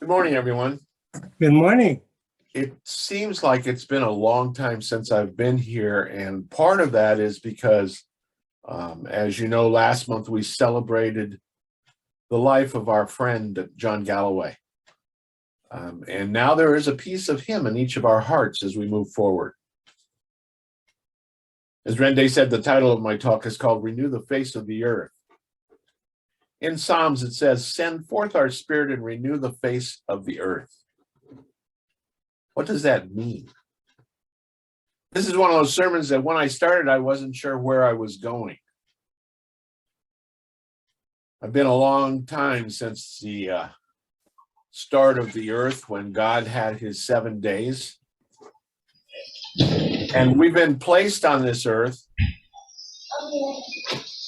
Good morning, everyone. Good morning. It seems like it's been a long time since I've been here, and part of that is because, as you know, last month we celebrated the life of our friend John Galloway. And now there is a piece of him in each of our hearts as we move forward. As Rende said, the title of my talk is called Renew the Face of the Earth. In Psalms, it says, "Send forth our spirit and renew the face of the earth." What does that mean? This is one of those sermons that when I started, I wasn't sure where I was going. I've been a long time since the start of the earth when God had his 7 days. And we've been placed on this earth.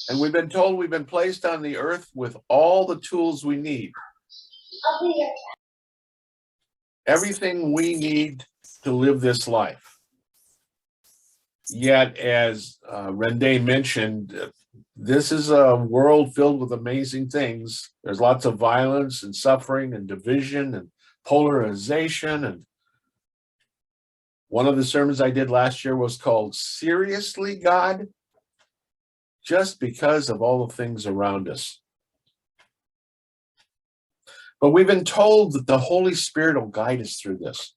And we've been told we've been placed on the earth with all the tools we need. Everything we need to live this life. Yet, as Rende mentioned, this is a world filled with amazing things. There's lots of violence and suffering and division and polarization. And one of the sermons I did last year was called "Seriously, God?" Just because of all the things around us. But we've been told that the Holy Spirit will guide us through this.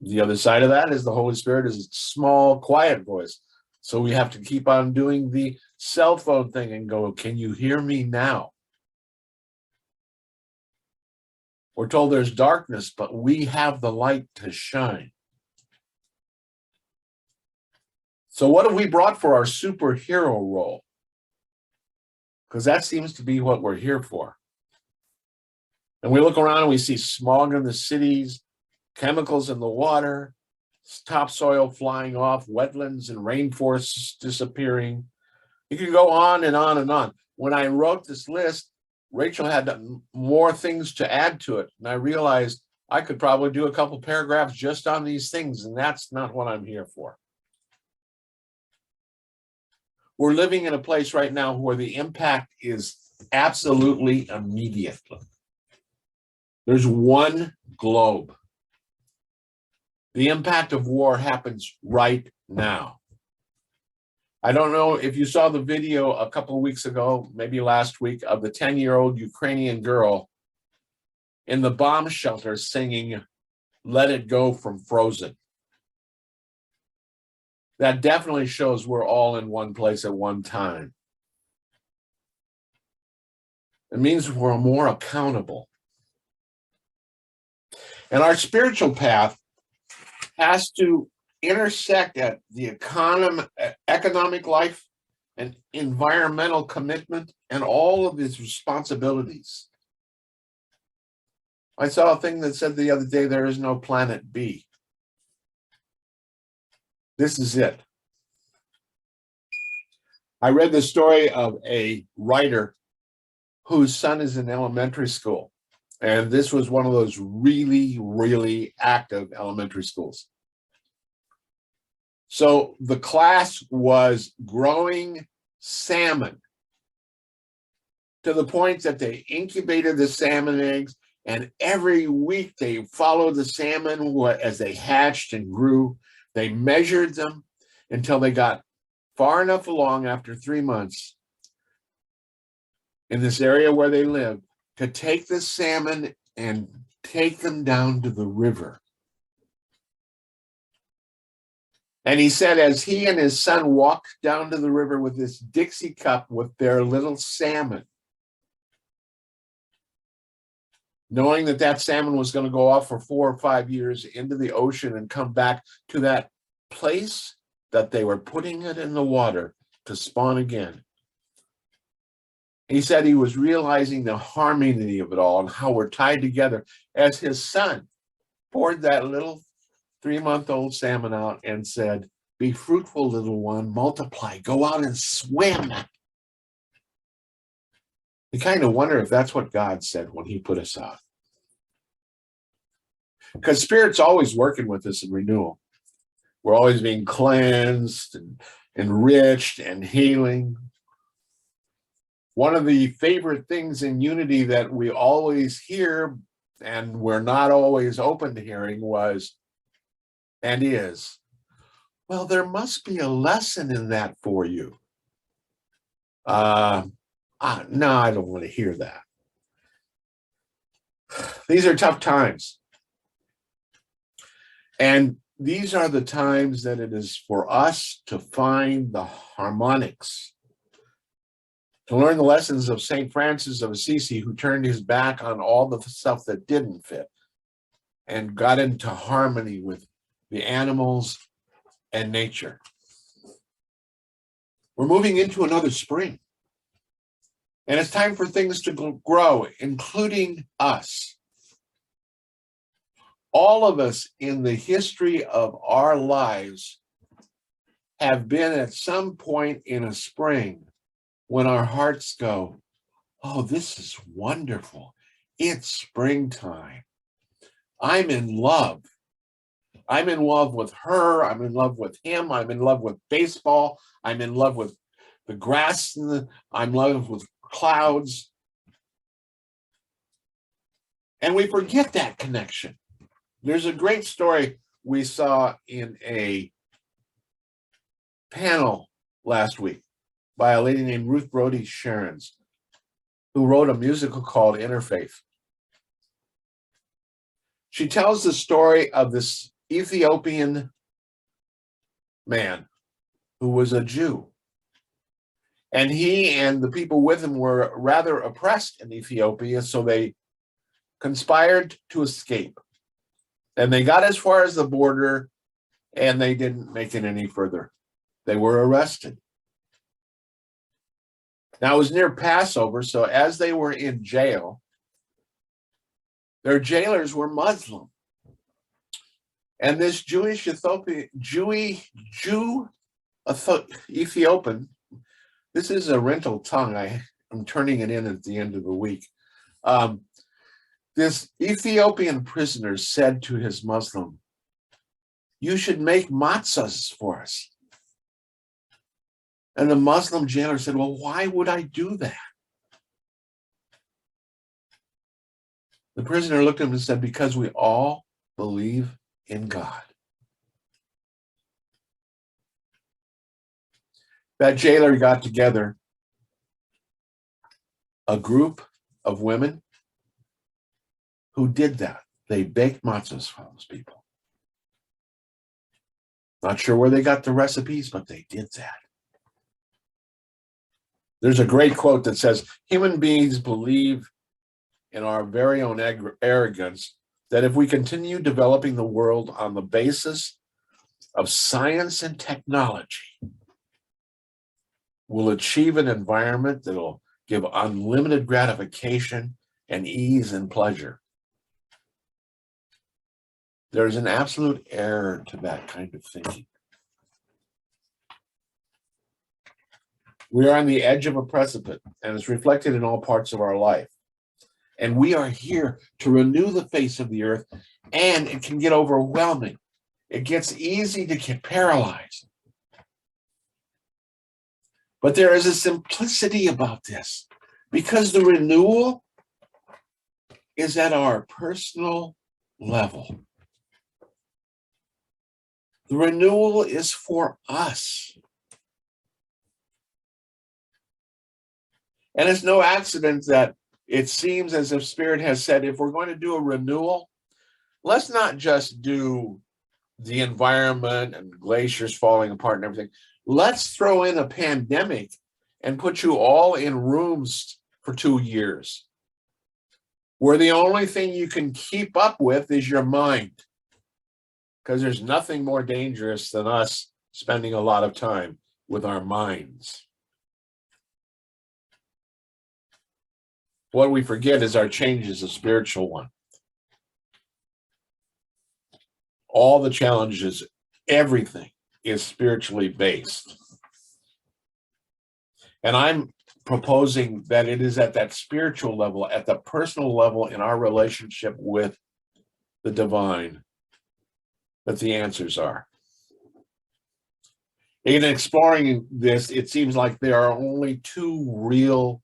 The other side of that is the Holy Spirit is a small, quiet voice. So we have to keep on doing the cell phone thing and go, "Can you hear me now?" We're told there's darkness, but we have the light to shine. So what have we brought for our superhero role? Because that seems to be what we're here for. And we look around and we see smog in the cities, chemicals in the water, topsoil flying off, wetlands and rainforests disappearing. You can go on and on and on. When I wrote this list, Rachel had more things to add to it. And I realized I could probably do a couple paragraphs just on these things, and that's not what I'm here for. We're living in a place right now where the impact is absolutely immediate. There's one globe. The impact of war happens right now. I don't know if you saw the video a couple of weeks ago, maybe last week, of the 10-year-old Ukrainian girl in the bomb shelter singing "Let It Go" from Frozen. That definitely shows we're all in one place at one time. It means we're more accountable. And our spiritual path has to intersect at the economic life and environmental commitment and all of its responsibilities. I saw a thing that said the other day, there is no planet B. This is it. I read the story of a writer whose son is in elementary school. And this was one of those really, really active elementary schools. So the class was growing salmon to the point that they incubated the salmon eggs, and every week they followed the salmon as they hatched and grew. They measured them until they got far enough along after 3 months in this area where they lived to take the salmon and take them down to the river. And he said, as he and his son walked down to the river with this Dixie cup with their little salmon, knowing that that salmon was going to go off for 4 or 5 years into the ocean and come back to that place that they were putting it in the water to spawn again. He said he was realizing the harmony of it all and how we're tied together as his son poured that little 3-month-old salmon out and said, "Be fruitful, little one, multiply, go out and swim." You kind of wonder if that's what God said when he put us out. Because Spirit's always working with us in renewal. We're always being cleansed and enriched and healing. One of the favorite things in unity that we always hear and we're not always open to hearing was and is, well, there must be a lesson in that for you. No, I don't want to hear that. These are tough times. And these are the times that it is for us to find the harmonics, to learn the lessons of St. Francis of Assisi, who turned his back on all the stuff that didn't fit and got into harmony with the animals and nature. We're moving into another spring. And it's time for things to grow, including us. All of us in the history of our lives have been at some point in a spring when our hearts go, oh, this is wonderful. It's springtime. I'm in love. I'm in love with her. I'm in love with him. I'm in love with baseball. I'm in love with the grass. I'm in love with clouds. And we forget that connection. There's a great story we saw in a panel last week by a lady named Ruth Brody Sharons, who wrote a musical called Interfaith. She tells the story of this Ethiopian man who was a Jew. And he and the people with him were rather oppressed in Ethiopia, so they conspired to escape. And they got as far as the border, and they didn't make it any further. They were arrested. Now, it was near Passover, so as they were in jail, their jailers were Muslim. And this Ethiopian, this is a rental tongue. I'm turning it in at the end of the week. This Ethiopian prisoner said to his Muslim, you should make matzahs for us. And the Muslim jailer said, well, why would I do that? The prisoner looked at him and said, because we all believe in God. That jailer got together a group of women who did that. They baked matzahs for those people. Not sure where they got the recipes, but they did that. There's a great quote that says, human beings believe in our very own arrogance that if we continue developing the world on the basis of science and technology, we'll achieve an environment that'll give unlimited gratification and ease and pleasure. There's an absolute error to that kind of thinking. We are on the edge of a precipice, and it's reflected in all parts of our life. And we are here to renew the face of the earth, and it can get overwhelming. It gets easy to get paralyzed. But there is a simplicity about this, because the renewal is at our personal level. The renewal is for us. And it's no accident that it seems as if Spirit has said, if we're going to do a renewal, let's not just do the environment and glaciers falling apart and everything. Let's throw in a pandemic and put you all in rooms for 2 years, where the only thing you can keep up with is your mind. Because there's nothing more dangerous than us spending a lot of time with our minds. What we forget is our change is a spiritual one. All the challenges, everything is spiritually based. And I'm proposing that it is at that spiritual level, at the personal level in our relationship with the divine, that the answers are. In exploring this, it seems like there are only two real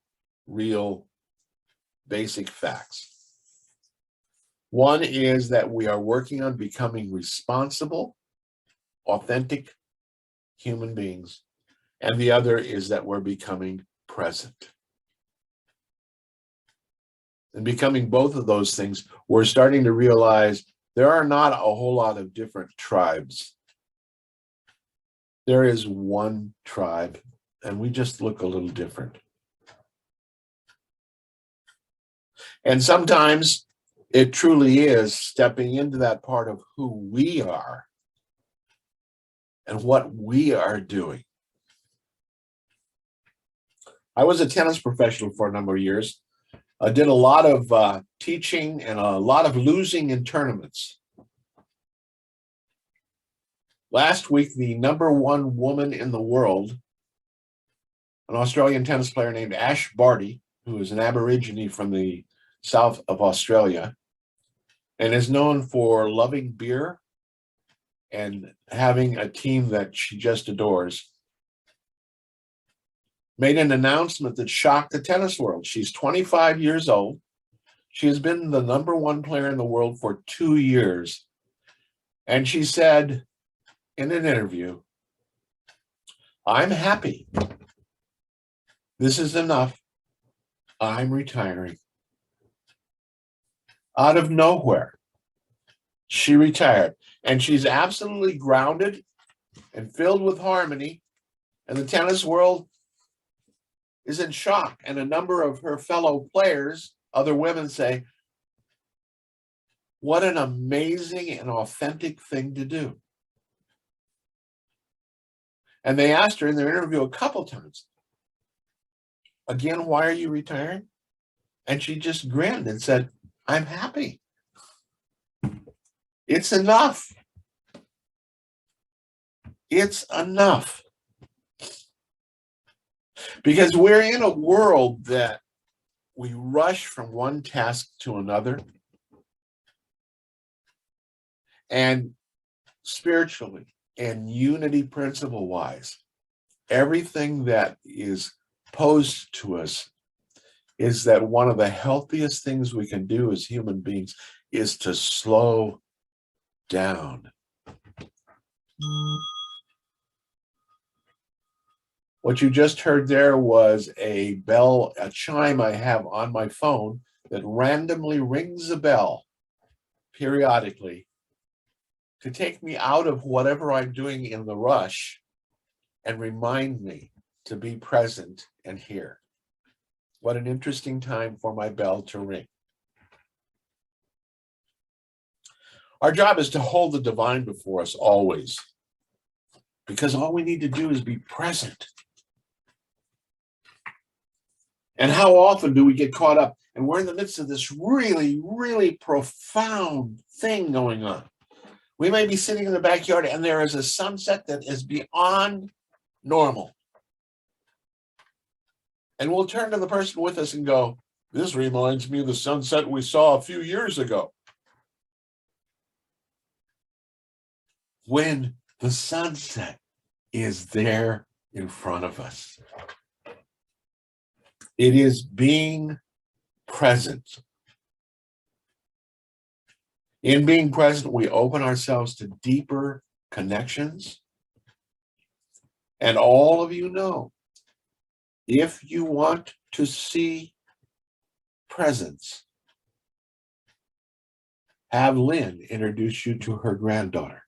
basic facts. One is that we are working on becoming responsible, authentic human beings. And the other is that we're becoming present. And becoming both of those things, we're starting to realize there are not a whole lot of different tribes. There is one tribe, and we just look a little different. And sometimes it truly is stepping into that part of who we are and what we are doing. I was a tennis professional for a number of years. I did a lot of teaching and a lot of losing in tournaments. Last week, the #1 woman in the world, an Australian tennis player named Ash Barty, who is an Aborigine from the south of Australia and is known for loving beer and having a team that she just adores, made an announcement that shocked the tennis world. She's 25 years old. She has been the #1 player in the world for 2 years. And she said in an interview, "I'm happy. This is enough. I'm retiring." Out of nowhere, she retired. And she's absolutely grounded and filled with harmony. And the tennis world is in shock. And a number of her fellow players, other women, say, what an amazing and authentic thing to do. And they asked her in their interview a couple times, again, why are you retiring? And she just grinned and said, I'm happy. It's enough. It's enough. Because we're in a world that we rush from one task to another. And spiritually and unity principle wise, everything that is posed to us is that one of the healthiest things we can do as human beings is to slow down. What you just heard there was a bell, a chime I have on my phone that randomly rings a bell periodically to take me out of whatever I'm doing in the rush and remind me to be present and here. What an interesting time for my bell to ring. Our job is to hold the divine before us always, because all we need to do is be present. And how often do we get caught up? And we're in the midst of this really, really profound thing going on. We may be sitting in the backyard and there is a sunset that is beyond normal. And we'll turn to the person with us and go, this reminds me of the sunset we saw a few years ago. When the sunset is there in front of us. It is being present. In being present, we open ourselves to deeper connections. And all of you know, if you want to see presence, have Lynn introduce you to her granddaughter.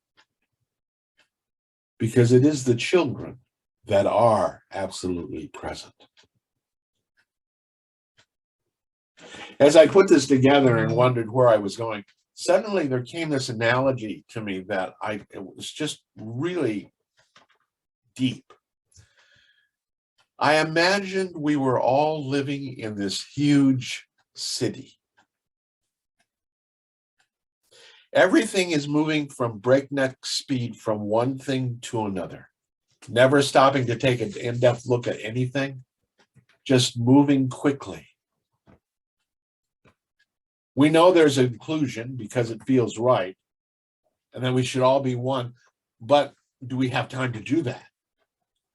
Because it is the children that are absolutely present. As I put this together and wondered where I was going, suddenly there came this analogy to me that it was just really deep. I imagined we were all living in this huge city. Everything is moving from breakneck speed from one thing to another, never stopping to take an in-depth look at anything, just moving quickly. We know there's inclusion because it feels right, and that we should all be one, but do we have time to do that?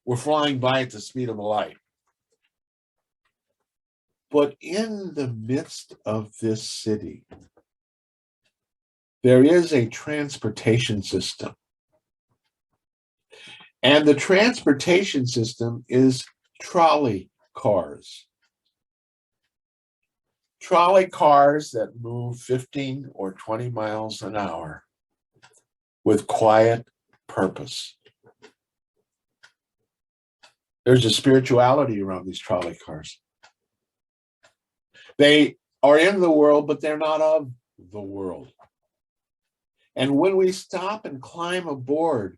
We're flying by at the speed of light. But in the midst of this city, There is a transportation system. And the transportation system is trolley cars. Trolley cars that move 15 or 20 miles an hour with quiet purpose. There's a spirituality around these trolley cars. They are in the world, but they're not of the world. And when we stop and climb aboard,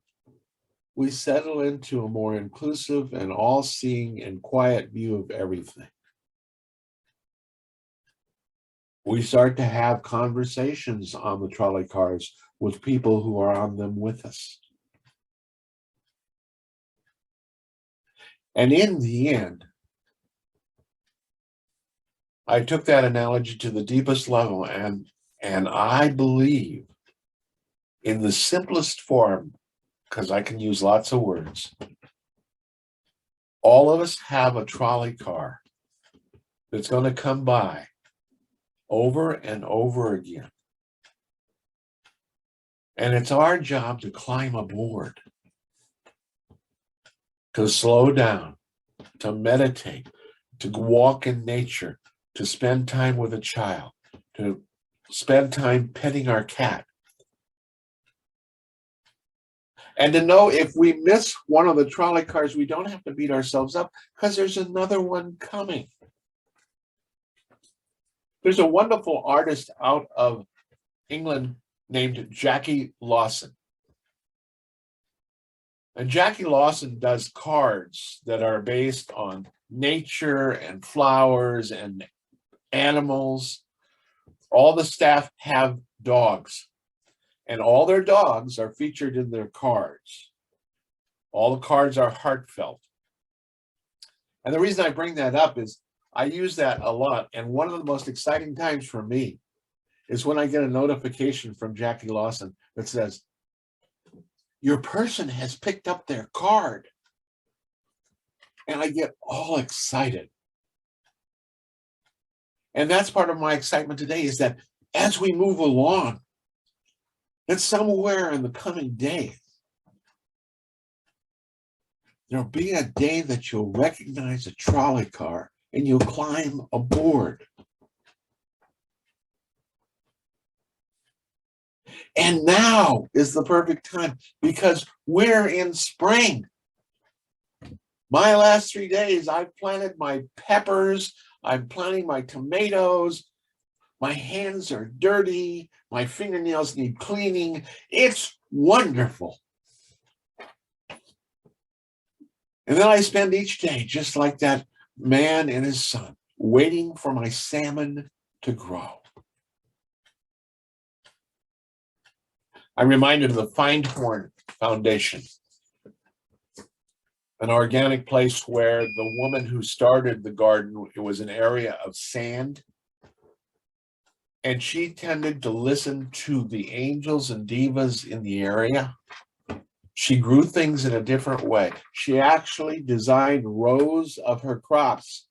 we settle into a more inclusive and all-seeing and quiet view of everything. We start to have conversations on the trolley cars with people who are on them with us. And in the end, I took that analogy to the deepest level, and I believe in the simplest form, because I can use lots of words. All of us have a trolley car that's going to come by over and over again. And it's our job to climb aboard, to slow down, to meditate, to walk in nature, to spend time with a child, to spend time petting our cat. And to know if we miss one of the trolley cars, we don't have to beat ourselves up because there's another one coming. There's a wonderful artist out of England named Jackie Lawson. And Jackie Lawson does cards that are based on nature and flowers and animals. All the staff have dogs, and all their dogs are featured in their cards. All the cards are heartfelt. And the reason I bring that up is I use that a lot. And one of the most exciting times for me is when I get a notification from Jackie Lawson that says, your person has picked up their card. And I get all excited. And that's part of my excitement today, is that as we move along, that somewhere in the coming days, there'll be a day that you'll recognize a trolley car and you'll climb aboard. And now is the perfect time because we're in spring. My last 3 days, I've planted my peppers, I'm planting my tomatoes. My hands are dirty. My fingernails need cleaning. It's wonderful. And then I spend each day just like that man and his son, waiting for my salmon to grow. I'm reminded of the Findhorn Foundation, an organic place where the woman who started the garden, it was an area of sand, and she tended to listen to the angels and divas in the area. She grew things in a different way. She actually designed rows of her crops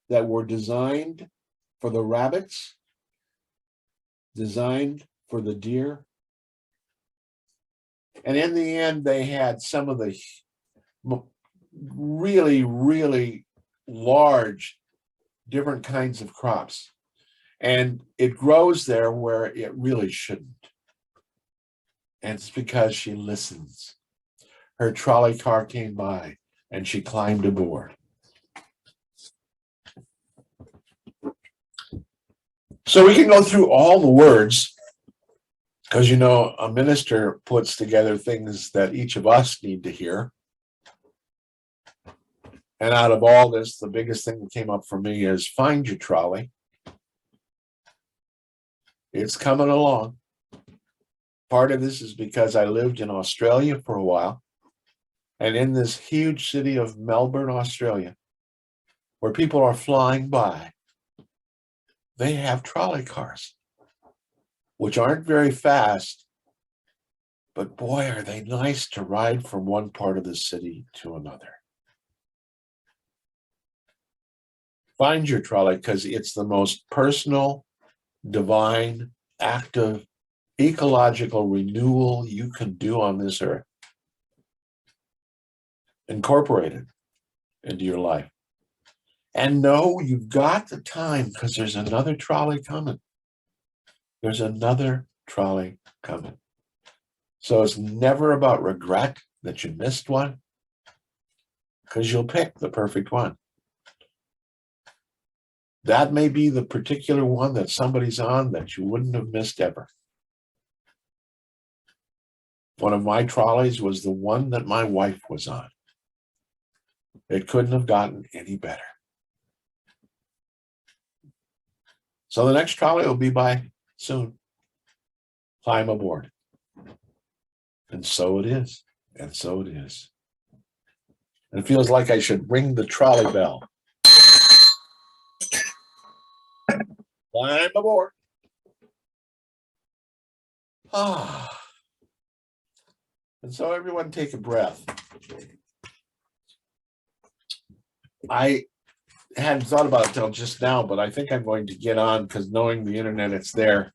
that were designed for the rabbits, designed for the deer. And in the end, they had some of the really, really large different kinds of crops. And it grows there where it really shouldn't. And it's because she listens. Her trolley car came by and she climbed aboard. So we can go through all the words because, you know, a minister puts together things that each of us need to hear. And out of all this, the biggest thing that came up for me is find your trolley. It's coming along. Part of this is because I lived in Australia for a while. And in this huge city of Melbourne, Australia, where people are flying by, they have trolley cars, which aren't very fast, but boy, are they nice to ride from one part of the city to another. Find your trolley because it's the most personal, divine, active ecological renewal you can do on this earth. Incorporate it into your life. And know you've got the time because there's another trolley coming. There's another trolley coming. So it's never about regret that you missed one, because you'll pick the perfect one. That may be the particular one that somebody's on that you wouldn't have missed ever. One of my trolleys was the one that my wife was on. It couldn't have gotten any better. So the next trolley will be by soon. Climb aboard. And so it is. And so it is. And it feels like I should ring the trolley bell. Climb aboard. Ah. And so everyone take a breath. I hadn't thought about it till just now, but I think I'm going to get on, because knowing the internet, it's there,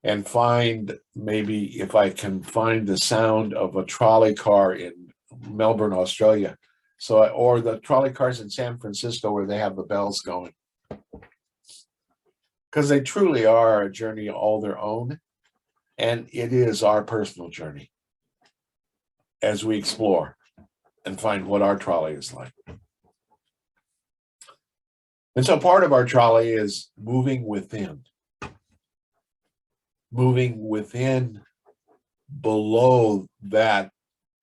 and find, maybe if I can find the sound of a trolley car in Melbourne, Australia. So, or the trolley cars in San Francisco where they have the bells going. Because they truly are a journey all their own. And it is our personal journey as we explore and find what our trolley is like. And so part of our trolley is moving within. Moving within below that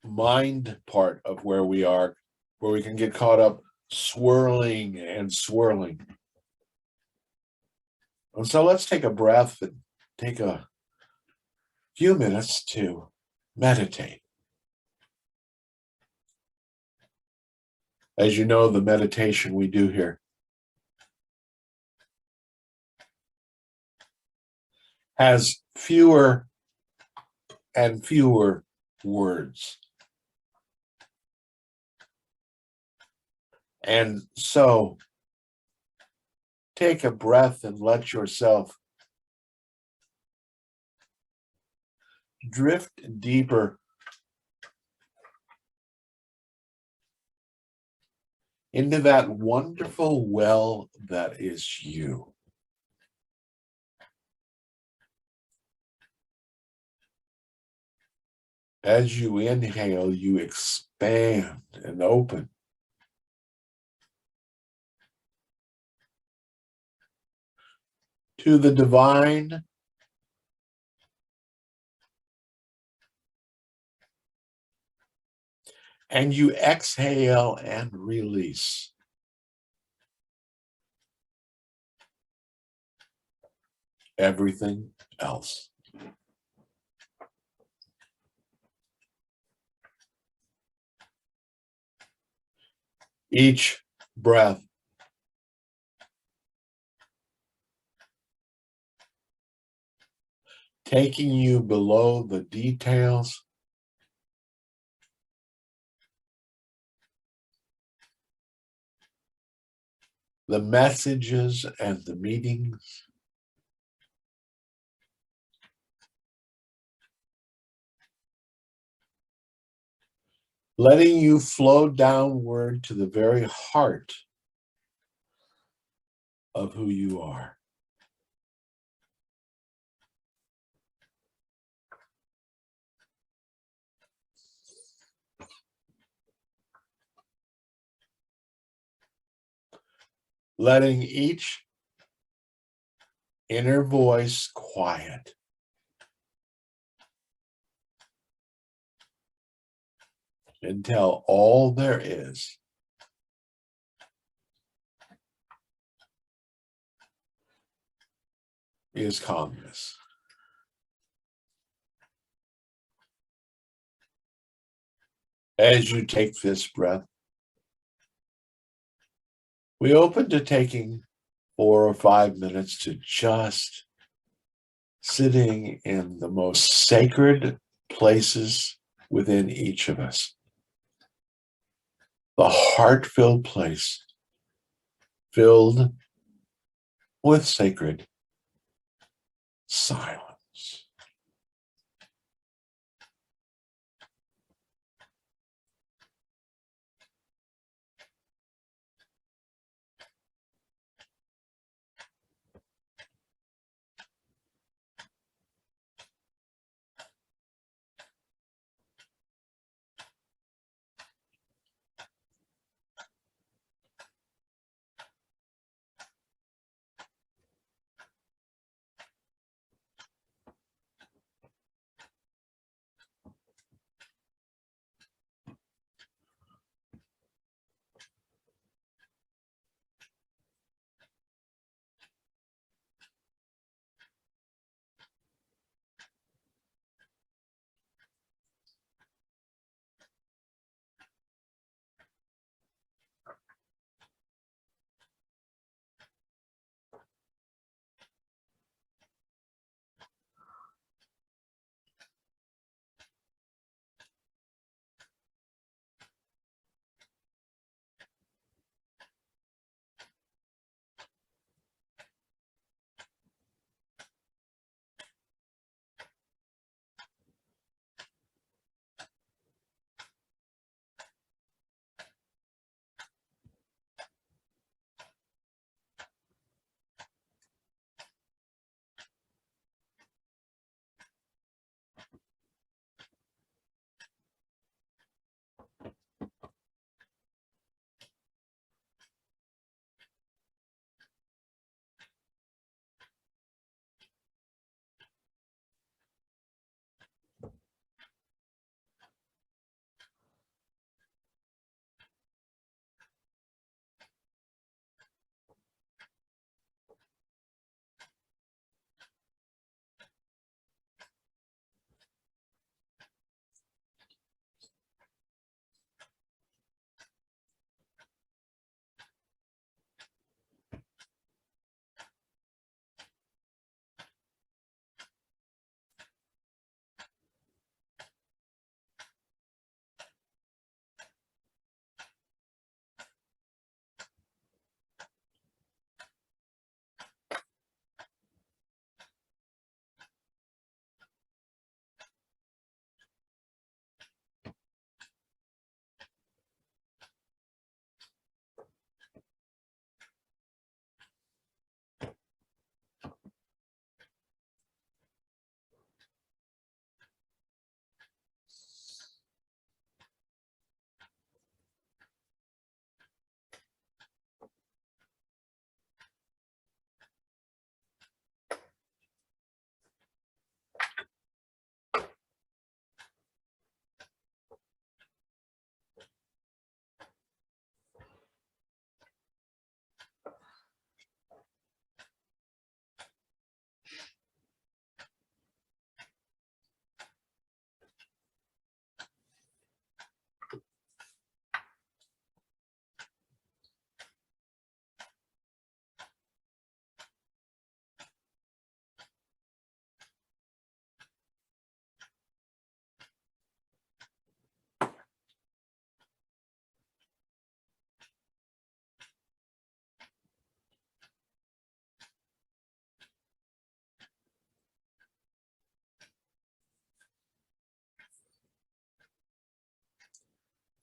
mind part of where we are, where we can get caught up swirling and swirling. And so let's take a breath and take a few minutes to meditate. As you know, the meditation we do here has fewer and fewer words. And so take a breath and let yourself drift deeper into that wonderful well that is you. As you inhale, you expand and open. To the divine. And you exhale and release. Everything else. Each breath taking you below the details, the messages and the meetings, letting you flow downward to the very heart of who you are. Letting each inner voice quiet. Until all there is calmness. As you take this breath, we open to taking 4 or 5 minutes to just sitting in the most sacred places within each of us. The heart-filled place, filled with sacred silence.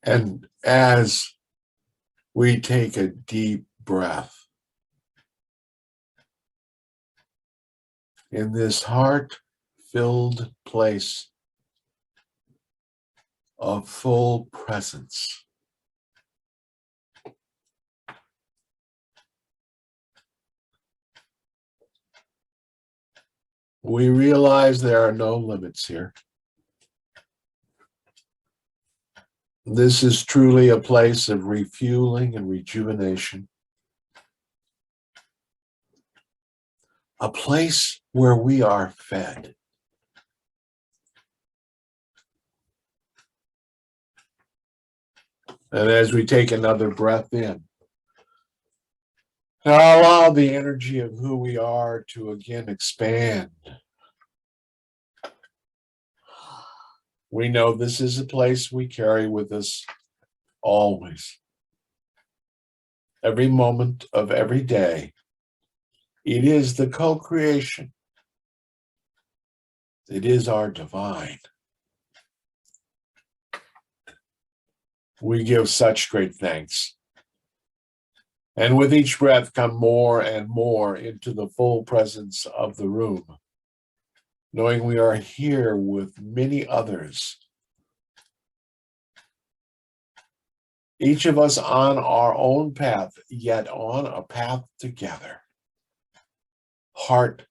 And as we take a deep breath in this heart-filled place of full presence, we realize there are no limits here. This is truly a place of refueling and rejuvenation. A place where we are fed. And as we take another breath in, allow the energy of who we are to again expand. We know this is a place we carry with us always. Every moment of every day. It is the co-creation. It is our divine. We give such great thanks. And with each breath come more and more into the full presence of the room, knowing we are here with many others, each of us on our own path, yet on a path together, heart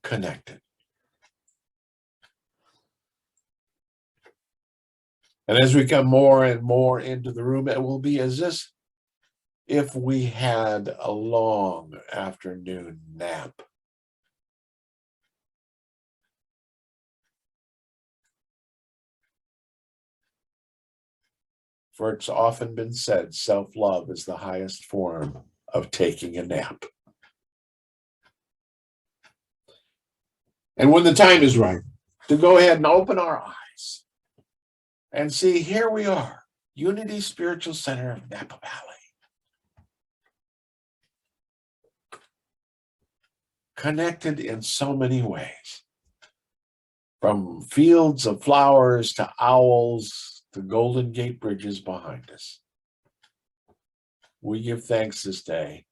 connected. And as we come more and more into the room, it will be as if we had a long afternoon nap. For it's often been said, self-love is the highest form of taking a nap. And when the time is right, to go ahead and open our eyes and see, here we are, Unity Spiritual Center of Napa Valley. Connected in so many ways, from fields of flowers to owls to Golden Gate bridges behind us. We give thanks this day